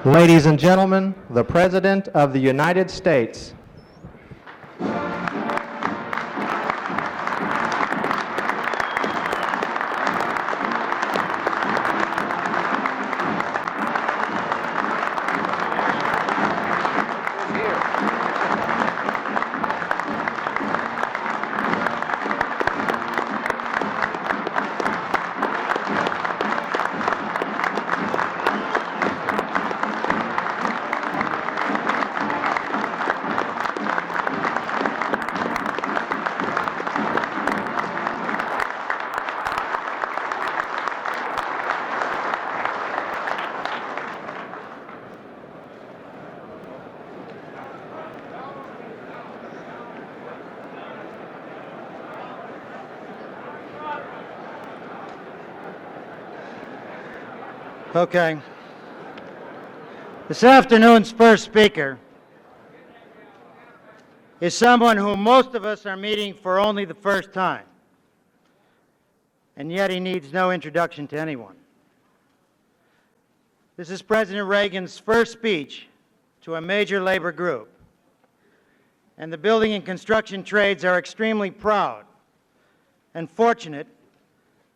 Ladies and gentlemen, the President of the United States. Okay. This afternoon's first speaker is someone who most of us are meeting for only the first time, and yet he needs no introduction to anyone. This is President Reagan's first speech to a major labor group, and the building and construction trades are extremely proud and fortunate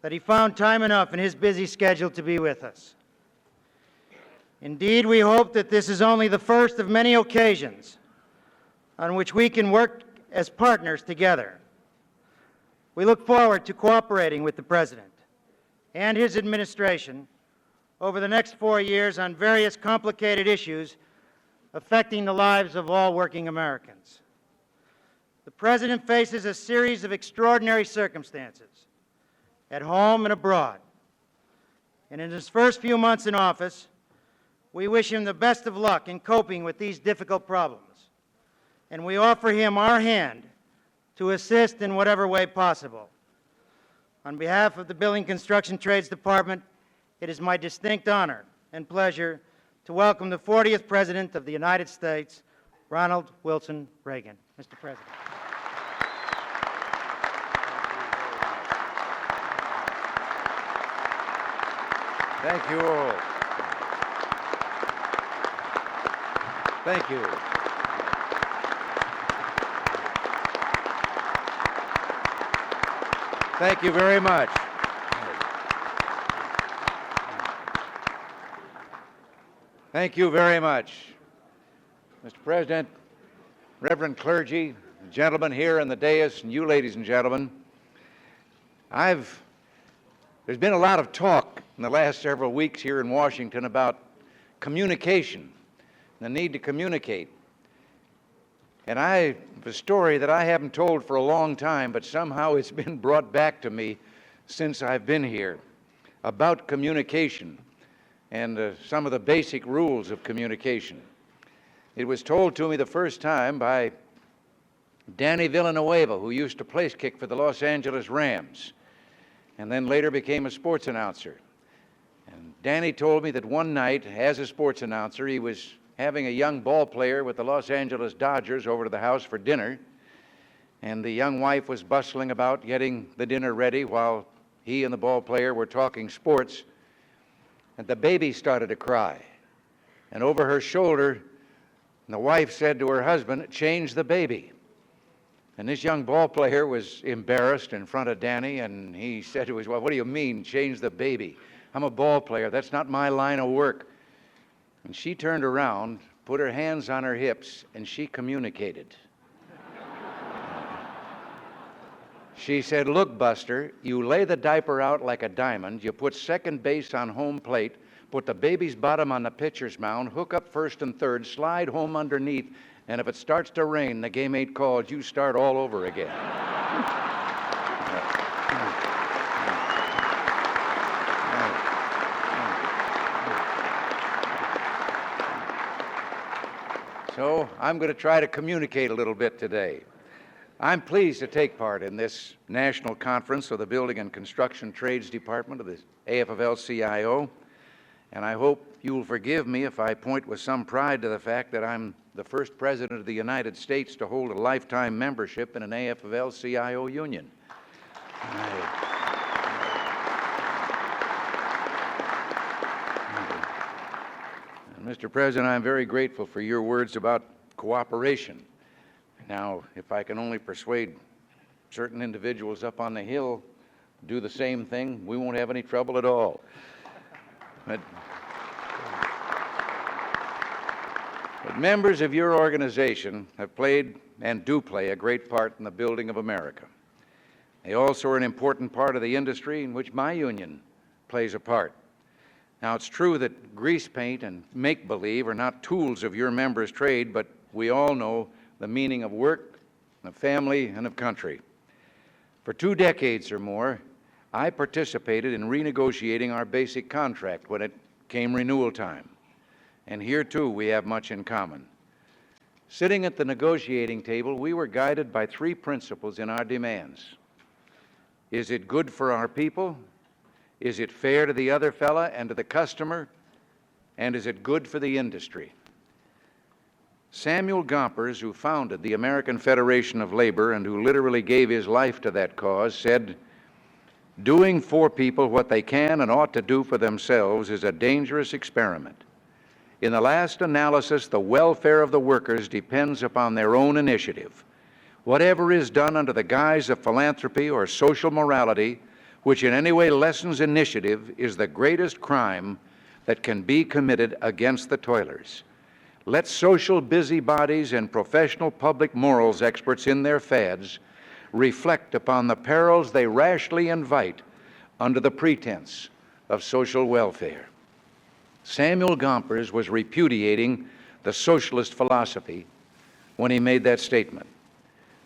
that he found time enough in his busy schedule to be with us. Indeed, we hope that this is only the first of many occasions on which we can work as partners together. We look forward to cooperating with the President and his administration over the next 4 years on various complicated issues affecting the lives of all working Americans. The President faces a series of extraordinary circumstances at home and abroad. And in his first few months in office, we wish him the best of luck in coping with these difficult problems, and we offer him our hand to assist in whatever way possible. On behalf of the Building Construction Trades Department, it is my distinct honor and pleasure to welcome the 40th President of the United States, Ronald Wilson Reagan. Mr. President. Thank you all. Thank you. Thank you very much. Thank you very much. Mr. President, Reverend clergy, gentlemen here on the dais, and you ladies and gentlemen, there's been a lot of talk in the last several weeks here in Washington about communication, the need to communicate. And I have a story that I haven't told for a long time, but somehow it's been brought back to me since I've been here, about communication and some of the basic rules of communication. It was told to me the first time by Danny Villanueva, who used to place kick for the Los Angeles Rams, and then later became a sports announcer. And Danny told me that one night, as a sports announcer, he was having a young ball player with the Los Angeles Dodgers over to the house for dinner, and the young wife was bustling about getting the dinner ready while he and the ball player were talking sports, and the baby started to cry. And over her shoulder, the wife said to her husband, "Change the baby." And this young ball player was embarrassed in front of Danny, and he said to his wife, "What do you mean, change the baby? I'm a ball player. That's not my line of work." And she turned around, put her hands on her hips, and she communicated. She said, "Look, Buster, you lay the diaper out like a diamond, you put second base on home plate, put the baby's bottom on the pitcher's mound, hook up first and third, slide home underneath, and if it starts to rain, the game ain't called, you start all over again." So I'm going to try to communicate a little bit today. I'm pleased to take part in this national conference of the Building and Construction Trades Department of the AFL-CIO, and I hope you will forgive me if I point with some pride to the fact that I'm the first President of the United States to hold a lifetime membership in an AFL-CIO union. Mr. President, I'm very grateful for your words about cooperation. Now, if I can only persuade certain individuals up on the Hill to do the same thing, we won't have any trouble at all. But members of your organization have played and do play a great part in the building of America. They also are an important part of the industry in which my union plays a part. Now, it's true that grease paint and make-believe are not tools of your members' trade, but we all know the meaning of work, of family, and of country. For 2 decades or more, I participated in renegotiating our basic contract when it came renewal time. And here, too, we have much in common. Sitting at the negotiating table, we were guided by 3 principles in our demands. Is it good for our people? Is it fair to the other fella and to the customer? And is it good for the industry? Samuel Gompers, who founded the American Federation of Labor and who literally gave his life to that cause, said, "Doing for people what they can and ought to do for themselves is a dangerous experiment. In the last analysis, the welfare of the workers depends upon their own initiative. Whatever is done under the guise of philanthropy or social morality, which in any way lessens initiative, is the greatest crime that can be committed against the toilers. Let social busybodies and professional public morals experts in their fads reflect upon the perils they rashly invite under the pretense of social welfare." Samuel Gompers was repudiating the socialist philosophy when he made that statement.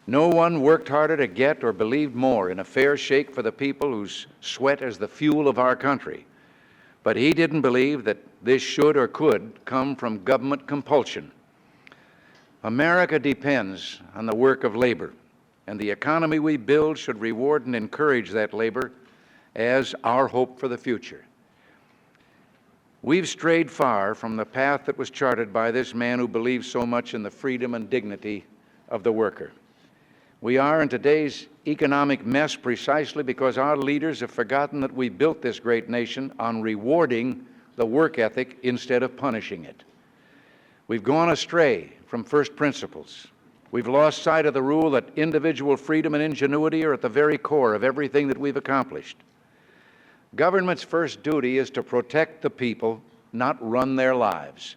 No one worked harder to get or believed more in a fair shake for the people whose sweat is the fuel of our country. But he didn't believe that this should or could come from government compulsion. America depends on the work of labor, and the economy we build should reward and encourage that labor as our hope for the future. We've strayed far from the path that was charted by this man who believed so much in the freedom and dignity of the worker. We are in today's economic mess precisely because our leaders have forgotten that we built this great nation on rewarding the work ethic instead of punishing it. We've gone astray from first principles. We've lost sight of the rule that individual freedom and ingenuity are at the very core of everything that we've accomplished. Government's first duty is to protect the people, not run their lives.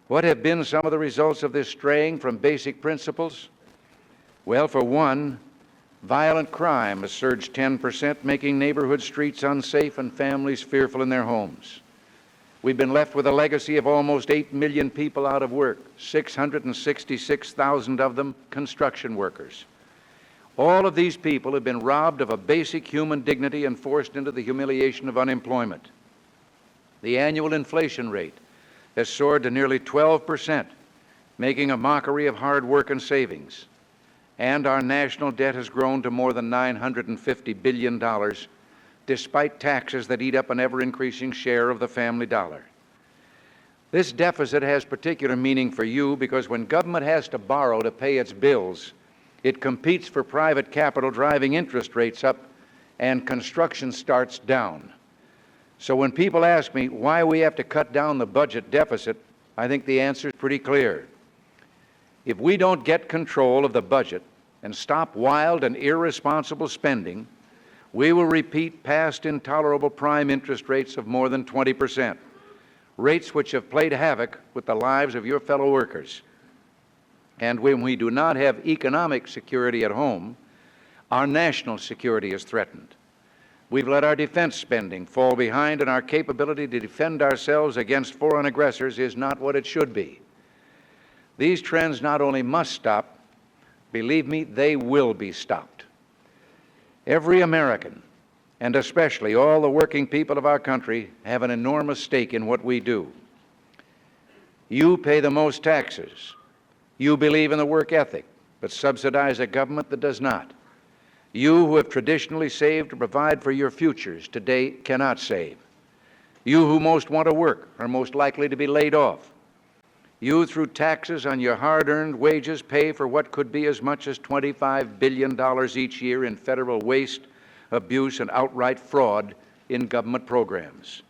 What have been some of the results of this straying from basic principles? Well, for one, violent crime has surged 10%, making neighborhood streets unsafe and families fearful in their homes. We've been left with a legacy of almost 8 million people out of work, 666,000 of them construction workers. All of these people have been robbed of a basic human dignity and forced into the humiliation of unemployment. The annual inflation rate has soared to nearly 12%, making a mockery of hard work and savings. And our national debt has grown to more than $950 billion, despite taxes that eat up an ever-increasing share of the family dollar. This deficit has particular meaning for you because when government has to borrow to pay its bills, it competes for private capital, driving interest rates up and construction starts down. So when people ask me why we have to cut down the budget deficit, I think the answer is pretty clear. If we don't get control of the budget and stop wild and irresponsible spending, we will repeat past intolerable prime interest rates of more than 20%, rates which have played havoc with the lives of your fellow workers. And when we do not have economic security at home, our national security is threatened. We've let our defense spending fall behind, and our capability to defend ourselves against foreign aggressors is not what it should be. These trends not only must stop, believe me, they will be stopped. Every American, and especially all the working people of our country, have an enormous stake in what we do. You pay the most taxes. You believe in the work ethic, but subsidize a government that does not. You who have traditionally saved to provide for your futures today cannot save. You who most want to work are most likely to be laid off. You, through taxes on your hard-earned wages, pay for what could be as much as $25 billion each year in federal waste, abuse, and outright fraud in government programs.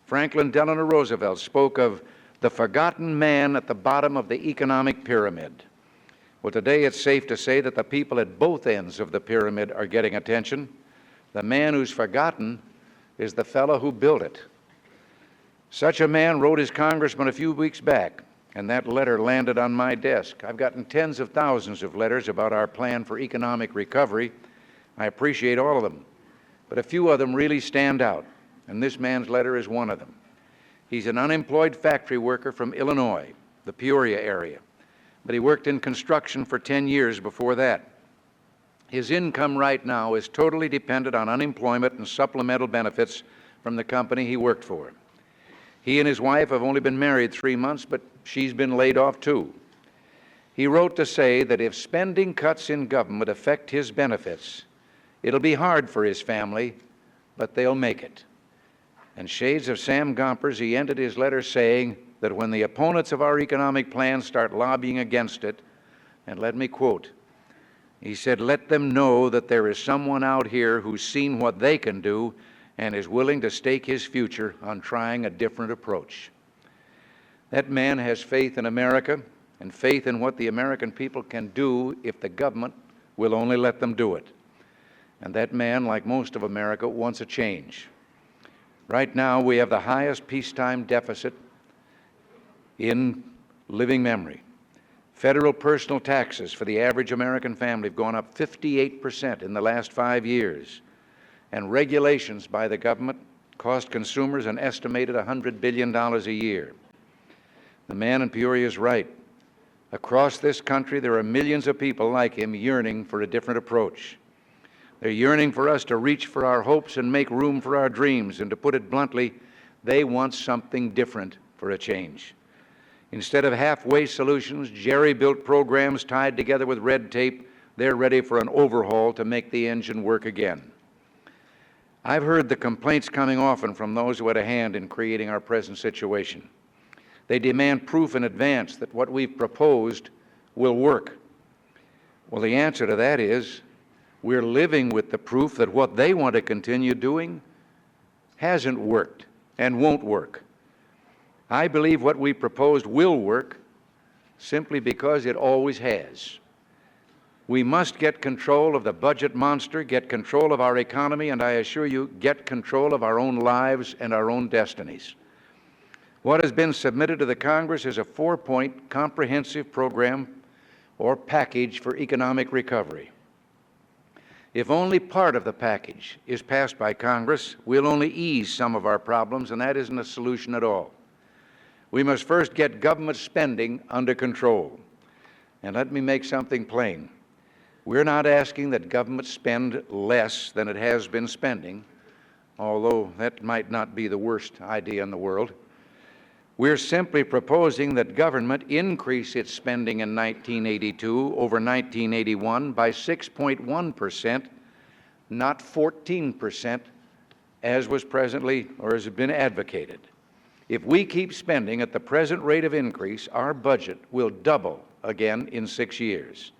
Franklin Delano Roosevelt spoke of the forgotten man at the bottom of the economic pyramid. Well, today it's safe to say that the people at both ends of the pyramid are getting attention. The man who's forgotten is the fellow who built it. Such a man wrote his congressman a few weeks back, and that letter landed on my desk. I've gotten tens of thousands of letters about our plan for economic recovery. I appreciate all of them, but a few of them really stand out, and this man's letter is one of them. He's an unemployed factory worker from Illinois, the Peoria area, but he worked in construction for 10 years before that. His income right now is totally dependent on unemployment and supplemental benefits from the company he worked for. He and his wife have only been married 3 months, but she's been laid off too. He wrote to say that if spending cuts in government affect his benefits, it'll be hard for his family, but they'll make it. And shades of Sam Gompers, he ended his letter saying that when the opponents of our economic plan start lobbying against it, and let me quote, he said, "Let them know that there is someone out here who's seen what they can do and is willing to stake his future on trying a different approach." That man has faith in America and faith in what the American people can do if the government will only let them do it. And that man, like most of America, wants a change. Right now, we have the highest peacetime deficit in living memory. Federal personal taxes for the average American family have gone up 58% in the last 5 years. And regulations by the government cost consumers an estimated $100 billion a year. The man in Peoria is right. Across this country, there are millions of people like him yearning for a different approach. They're yearning for us to reach for our hopes and make room for our dreams. And to put it bluntly, they want something different for a change. Instead of halfway solutions, jerry-built programs tied together with red tape, they're ready for an overhaul to make the engine work again. I've heard the complaints coming often from those who had a hand in creating our present situation. They demand proof in advance that what we've proposed will work. Well, the answer to that is we're living with the proof that what they want to continue doing hasn't worked and won't work. I believe what we proposed will work simply because it always has. We must get control of the budget monster, get control of our economy, and I assure you, get control of our own lives and our own destinies. What has been submitted to the Congress is a 4-point comprehensive program or package for economic recovery. If only part of the package is passed by Congress, we'll only ease some of our problems, and that isn't a solution at all. We must first get government spending under control. And let me make something plain. We're not asking that government spend less than it has been spending, although that might not be the worst idea in the world. We're simply proposing that government increase its spending in 1982 over 1981 by 6.1%, not 14%, as was presently or has been advocated. If we keep spending at the present rate of increase, our budget will double again in 6 years.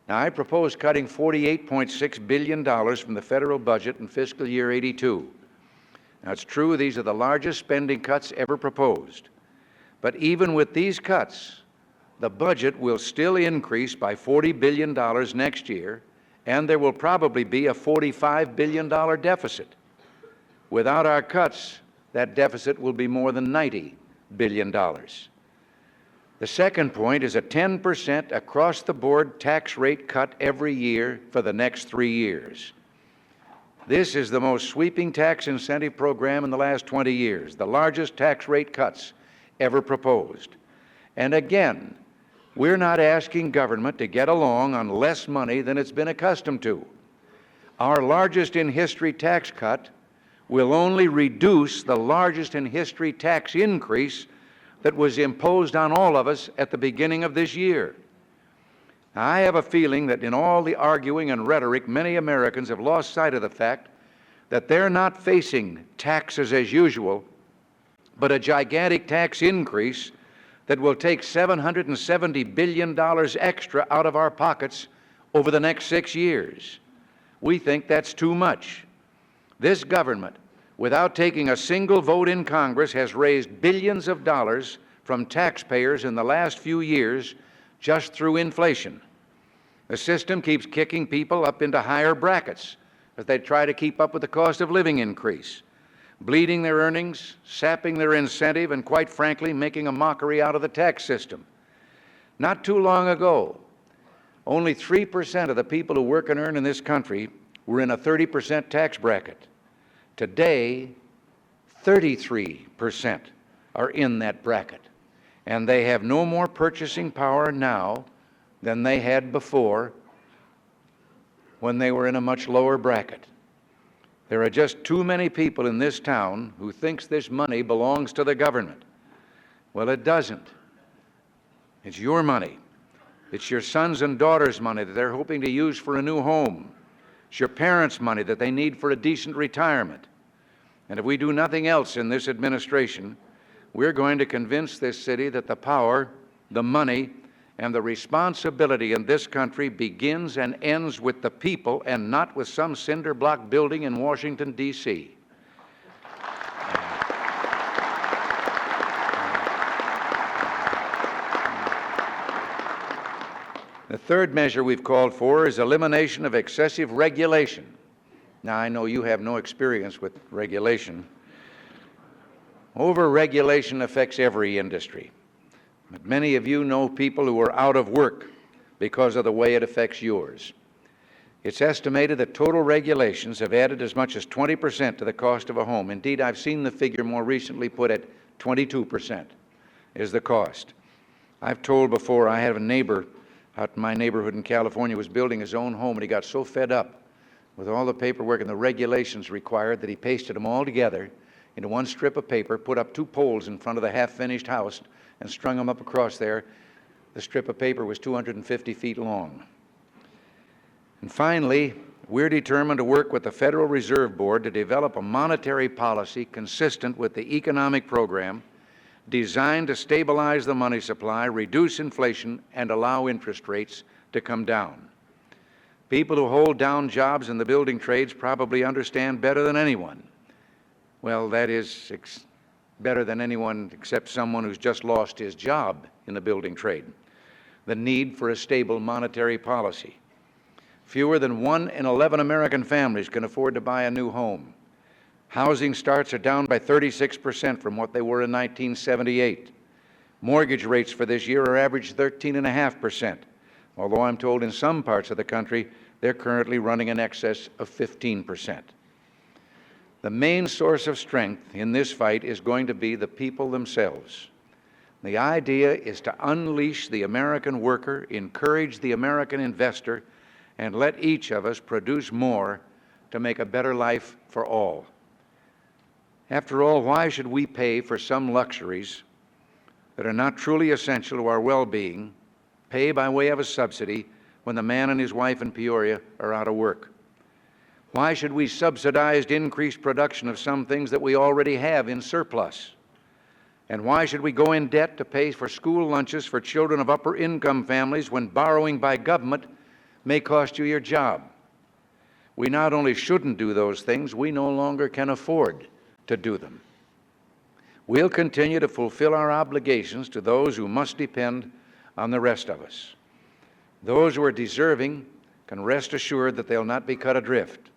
Now, I propose cutting $48.6 billion from the federal budget in fiscal year 82. Now, it's true these are the largest spending cuts ever proposed. But even with these cuts, the budget will still increase by $40 billion next year, and there will probably be a $45 billion deficit. Without our cuts, that deficit will be more than $90 billion. The second point is a 10% across-the-board tax rate cut every year for the next 3 years. This is the most sweeping tax incentive program in the last 20 years, the largest tax rate cuts ever proposed. And again, we're not asking government to get along on less money than it's been accustomed to. Our largest in history tax cut will only reduce the largest in history tax increase that was imposed on all of us at the beginning of this year. I have a feeling that in all the arguing and rhetoric, many Americans have lost sight of the fact that they're not facing taxes as usual, but a gigantic tax increase that will take $770 billion extra out of our pockets over the next 6 years. We think that's too much. This government, without taking a single vote in Congress, has raised billions of dollars from taxpayers in the last few years just through inflation. The system keeps kicking people up into higher brackets as they try to keep up with the cost of living increase, bleeding their earnings, sapping their incentive, and quite frankly, making a mockery out of the tax system. Not too long ago, only 3% of the people who work and earn in this country were in a 30% tax bracket. Today, 33% are in that bracket, and they have no more purchasing power now than they had before when they were in a much lower bracket. There are just too many people in this town who thinks this money belongs to the government. Well, it doesn't. It's your money. It's your sons and daughters' money that they're hoping to use for a new home. It's your parents' money that they need for a decent retirement. And if we do nothing else in this administration, we're going to convince this city that the power, the money, and the responsibility in this country begins and ends with the people and not with some cinder block building in Washington, D.C. The third measure we've called for is elimination of excessive regulation. Now, I know you have no experience with regulation. Over-regulation affects every industry. But many of you know people who are out of work because of the way it affects yours. It's estimated that total regulations have added as much as 20% to the cost of a home. Indeed, I've seen the figure more recently put at 22% is the cost. I've told before, I have a neighbor out in my neighborhood in California was building his own home, and he got so fed up with all the paperwork and the regulations required that he pasted them all together into one strip of paper, put up 2 poles in front of the half-finished house, and strung them up across there. The strip of paper was 250 feet long. And finally, we're determined to work with the Federal Reserve Board to develop a monetary policy consistent with the economic program designed to stabilize the money supply, reduce inflation, and allow interest rates to come down. People who hold down jobs in the building trades probably understand better than anyone. Well, that is better than anyone except someone who's just lost his job in the building trade. The need for a stable monetary policy. Fewer than 1 in 11 American families can afford to buy a new home. Housing starts are down by 36% from what they were in 1978. Mortgage rates for this year are average 13.5%, although I'm told in some parts of the country they're currently running in excess of 15%. The main source of strength in this fight is going to be the people themselves. The idea is to unleash the American worker, encourage the American investor, and let each of us produce more to make a better life for all. After all, why should we pay for some luxuries that are not truly essential to our well-being, pay by way of a subsidy when the man and his wife in Peoria are out of work? Why should we subsidize increased production of some things that we already have in surplus? And why should we go in debt to pay for school lunches for children of upper-income families when borrowing by government may cost you your job? We not only shouldn't do those things, we no longer can afford to do them. We'll continue to fulfill our obligations to those who must depend on the rest of us. Those who are deserving can rest assured that they'll not be cut adrift.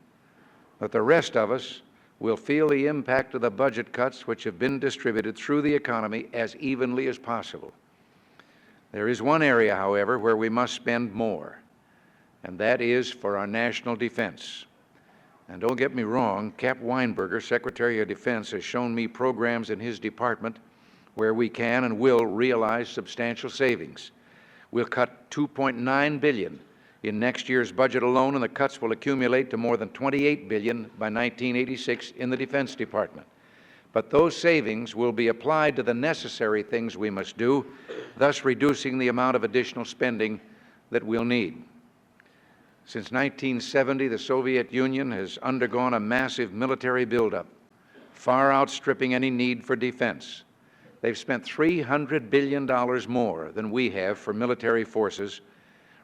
But the rest of us will feel the impact of the budget cuts which have been distributed through the economy as evenly as possible. There is one area, however, where we must spend more, and that is for our national defense. And don't get me wrong, Cap Weinberger, Secretary of Defense, has shown me programs in his department where we can and will realize substantial savings. We'll cut $2.9 billion in next year's budget alone, and the cuts will accumulate to more than $28 billion by 1986 in the Defense Department. But those savings will be applied to the necessary things we must do, thus reducing the amount of additional spending that we'll need. Since 1970, the Soviet Union has undergone a massive military buildup, far outstripping any need for defense. They've spent $300 billion more than we have for military forces,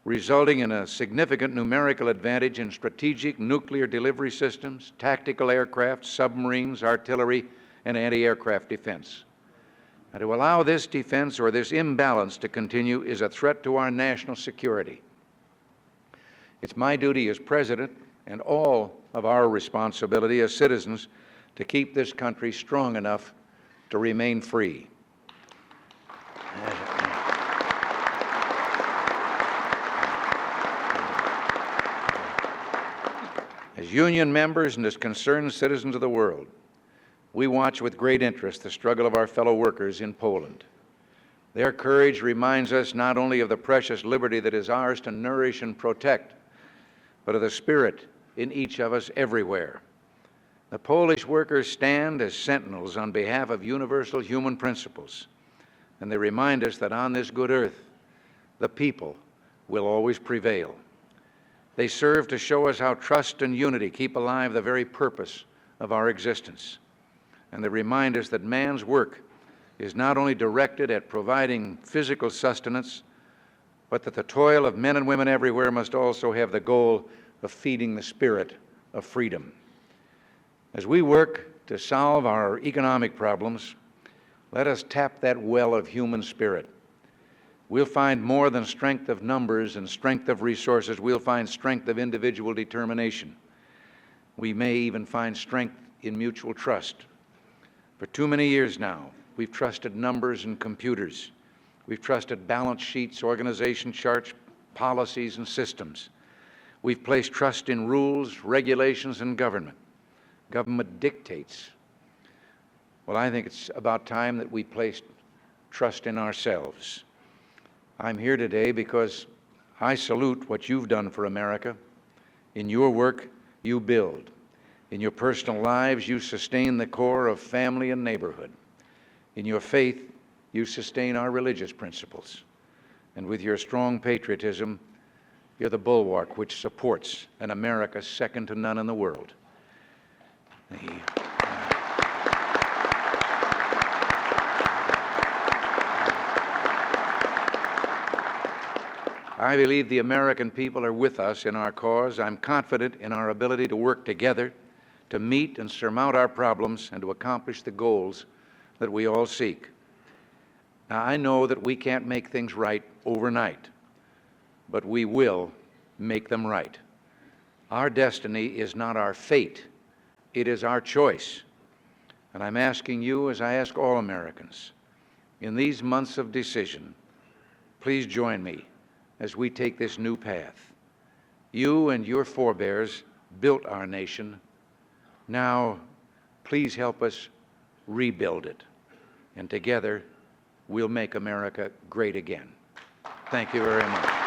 resulting in a significant numerical advantage in strategic nuclear delivery systems, tactical aircraft, submarines, artillery, and anti-aircraft defense. Now, to allow this defense or this imbalance to continue is a threat to our national security. It's my duty as President and all of our responsibility as citizens to keep this country strong enough to remain free. As union members and as concerned citizens of the world, we watch with great interest the struggle of our fellow workers in Poland. Their courage reminds us not only of the precious liberty that is ours to nourish and protect, but of the spirit in each of us everywhere. The Polish workers stand as sentinels on behalf of universal human principles, and they remind us that on this good earth, the people will always prevail. They serve to show us how trust and unity keep alive the very purpose of our existence. And they remind us that man's work is not only directed at providing physical sustenance, but that the toil of men and women everywhere must also have the goal of feeding the spirit of freedom. As we work to solve our economic problems, let us tap that well of human spirit. We'll find more than strength of numbers and strength of resources. We'll find strength of individual determination. We may even find strength in mutual trust. For too many years now, we've trusted numbers and computers. We've trusted balance sheets, organization charts, policies, and systems. We've placed trust in rules, regulations, and government. Government dictates. Well, I think it's about time that we placed trust in ourselves. I'm here today because I salute what you've done for America. In your work, you build. In your personal lives, you sustain the core of family and neighborhood. In your faith, you sustain our religious principles. And with your strong patriotism, you're the bulwark which supports an America second to none in the world. I believe the American people are with us in our cause. I'm confident in our ability to work together to meet and surmount our problems and to accomplish the goals that we all seek. Now, I know that we can't make things right overnight, but we will make them right. Our destiny is not our fate. It is our choice. And I'm asking you, as I ask all Americans, in these months of decision, please join me as we take this new path. You and your forebears built our nation. Now, please help us rebuild it. And together, we'll make America great again. Thank you very much.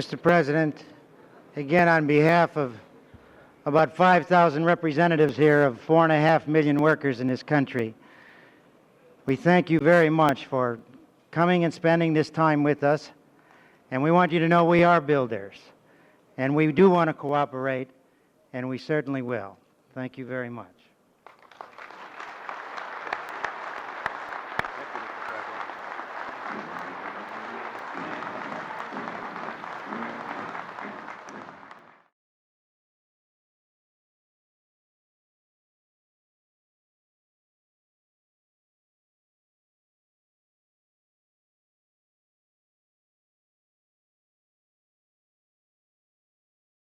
Mr. President, again, on behalf of about 5,000 representatives here of 4.5 million workers in this country, we thank you very much for coming and spending this time with us. And we want you to know we are builders. And we do want to cooperate, and we certainly will. Thank you very much.